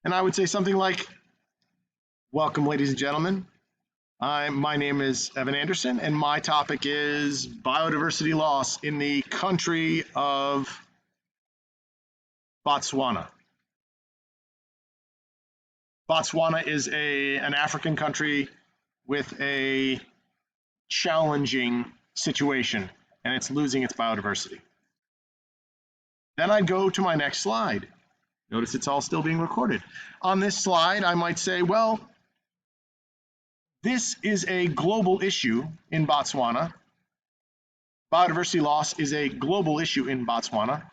And I would say something like, welcome, ladies and gentlemen. My name is Evan Anderson, and my topic is biodiversity loss in the country of Botswana. Botswana is an African country with a challenging situation, and it's losing its biodiversity. Then I'd go to my next slide. Notice it's all still being recorded. On this slide, I might say, well, this is a global issue in Botswana. Biodiversity loss is a global issue in Botswana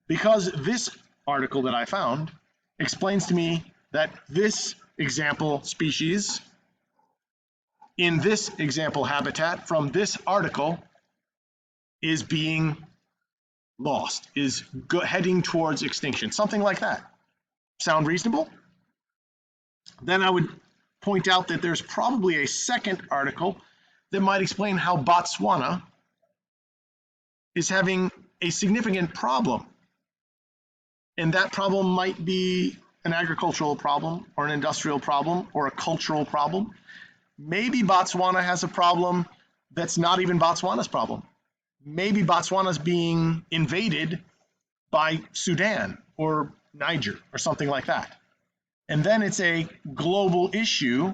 because this article that I found explains to me that this example species in this example habitat from this article is being lost, is heading towards extinction, something like that. Sound reasonable? Then I would point out that there's probably a second article that might explain how Botswana is having a significant problem. And that problem might be an agricultural problem or an industrial problem or a cultural problem. Maybe Botswana has a problem that's not even Botswana's problem. Maybe Botswana's being invaded by Sudan or Niger or something like that. And then it's a global issue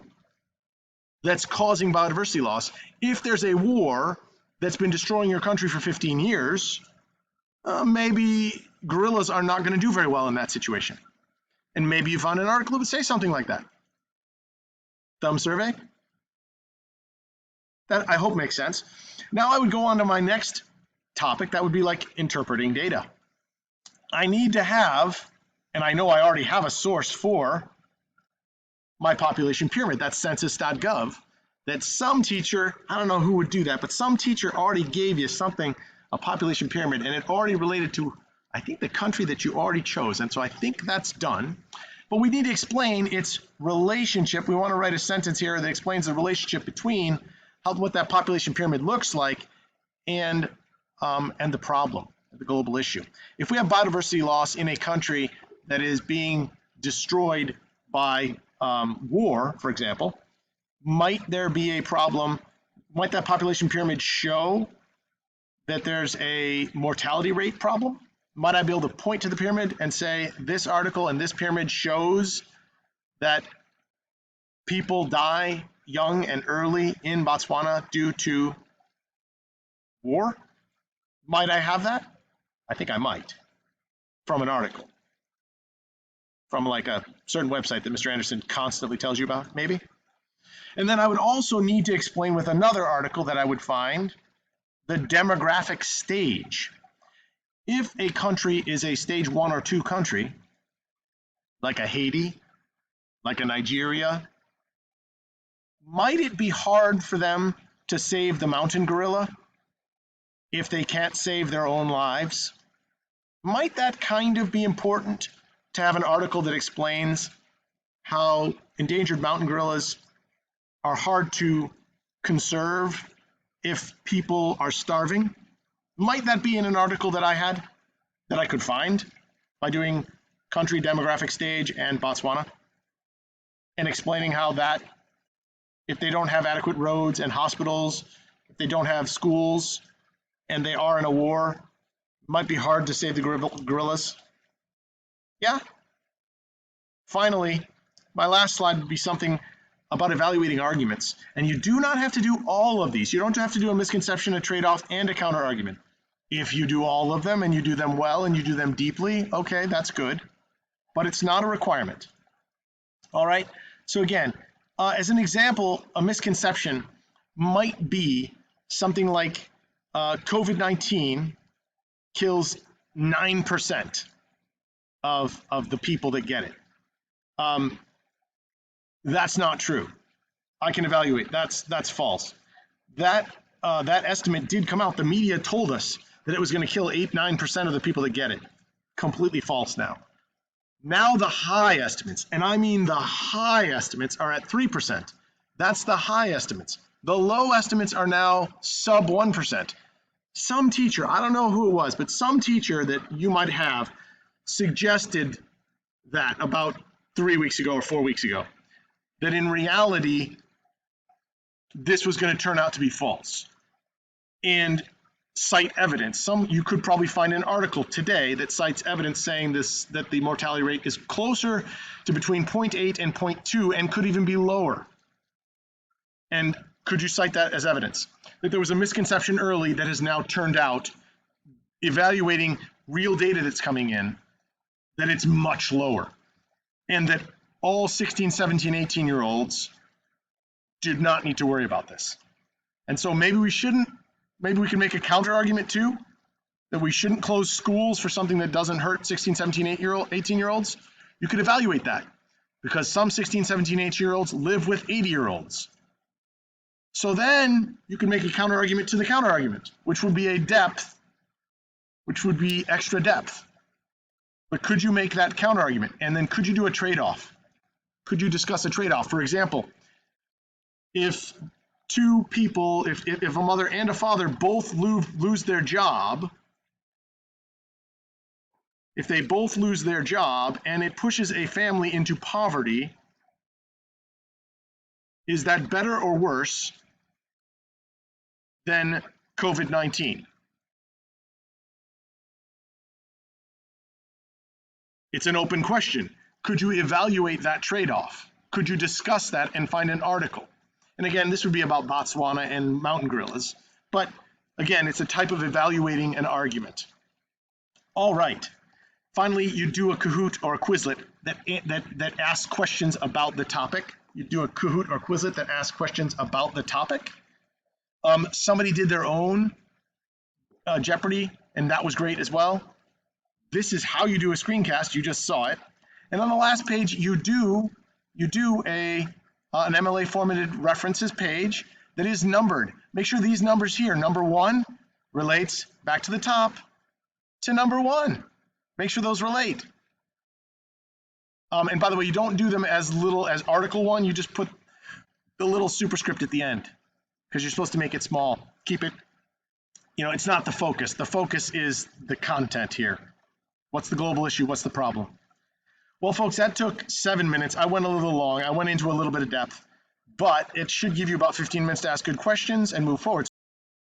that's causing biodiversity loss. If there's a war that's been destroying your country for 15 years, maybe gorillas are not going to do very well in that situation. And maybe you found an article that would say something like that. Thumb survey? That I hope makes sense. Now I would go on to my next topic. That would be like interpreting data. I need to have, and I know I already have a source for my population pyramid. That's census.gov. That some teacher, I don't know who would do that, but some teacher already gave you something, a population pyramid, and it already related to, I think, the country that you already chose. And so I think that's done. But we need to explain its relationship. We want to write a sentence here that explains the relationship between what that population pyramid looks like and the problem, the global issue. If we have biodiversity loss in a country that is being destroyed by war, for example, might there be a problem? Might that population pyramid show that there's a mortality rate problem? Might I be able to point to the pyramid and say, this article and this pyramid shows that people die young and early in Botswana due to war? Might I have that? I think I might, from an article, from like a certain website that Mr. Anderson constantly tells you about, maybe. And then I would also need to explain with another article that I would find the demographic stage. If a country is a stage 1 or 2 country, like a Haiti, like a Nigeria, might it be hard for them to save the mountain gorilla if they can't save their own lives? Might that kind of be important to have an article that explains how endangered mountain gorillas are hard to conserve if people are starving? Might that be in an article that I had, that I could find by doing country demographic stage and Botswana and explaining how that, if they don't have adequate roads and hospitals, if they don't have schools and they are in a war, it might be hard to save the gorillas? Yeah. Finally, my last slide would be something about evaluating arguments. And you do not have to do all of these. You don't have to do a misconception, a trade-off, and a counter argument. If you do all of them and you do them well and you do them deeply, okay, that's good. But it's not a requirement. All right. So again, as an example, a misconception might be something like COVID-19 kills 9% of the people that get it. That's not true. I can evaluate. That's false. That estimate did come out. The media told us that it was going to kill 8-9% of the people that get it. Completely false now. Now the high estimates, and I mean the high estimates, are at 3%. That's the high estimates. The low estimates are now sub 1%. Some teacher, I don't know who it was, but some teacher that you might have suggested that about 3 weeks ago or 4 weeks ago, that in reality, this was going to turn out to be false. And cite evidence. You could probably find an article today that cites evidence saying that the mortality rate is closer to between 0.8 and 0.2 and could even be lower. And could you cite that as evidence? That there was a misconception early that has now turned out, evaluating real data that's coming in, that it's much lower. And that all 16, 17, 18-year-olds did not need to worry about this. And so maybe we can make a counter argument too, that we shouldn't close schools for something that doesn't hurt 16, 17, 18-year-olds. You could evaluate that because some 16, 17, 18-year-olds live with 80-year-olds. So then you can make a counter argument to the counter argument, which would be extra depth. But could you make that counter argument? And then could you do a trade-off? Could you discuss a trade-off? For example, if two people, if a mother and a father both lose their job, if they both lose their job and it pushes a family into poverty, is that better or worse than COVID-19? It's an open question. Could you evaluate that trade-off? Could you discuss that and find an article? And again, this would be about Botswana and mountain gorillas. But again, it's a type of evaluating an argument. All right. Finally, you do a Kahoot or a Quizlet that asks questions about the topic. You do a Kahoot or Quizlet that asks questions about the topic. Somebody did their own Jeopardy, and that was great as well. This is how you do a screencast. You just saw it. And on the last page, you do an MLA formatted references page that is numbered. Make sure these numbers here, number 1 relates back to the top to number 1. Make sure those relate. And by the way, you don't do them as little as article 1. You just put the little superscript at the end because you're supposed to make it small. Keep it, it's not the focus. The focus is the content here. What's the global issue? What's the problem? Well, folks, that took 7 minutes. I went a little long. I went into a little bit of depth, but it should give you about 15 minutes to ask good questions and move forward.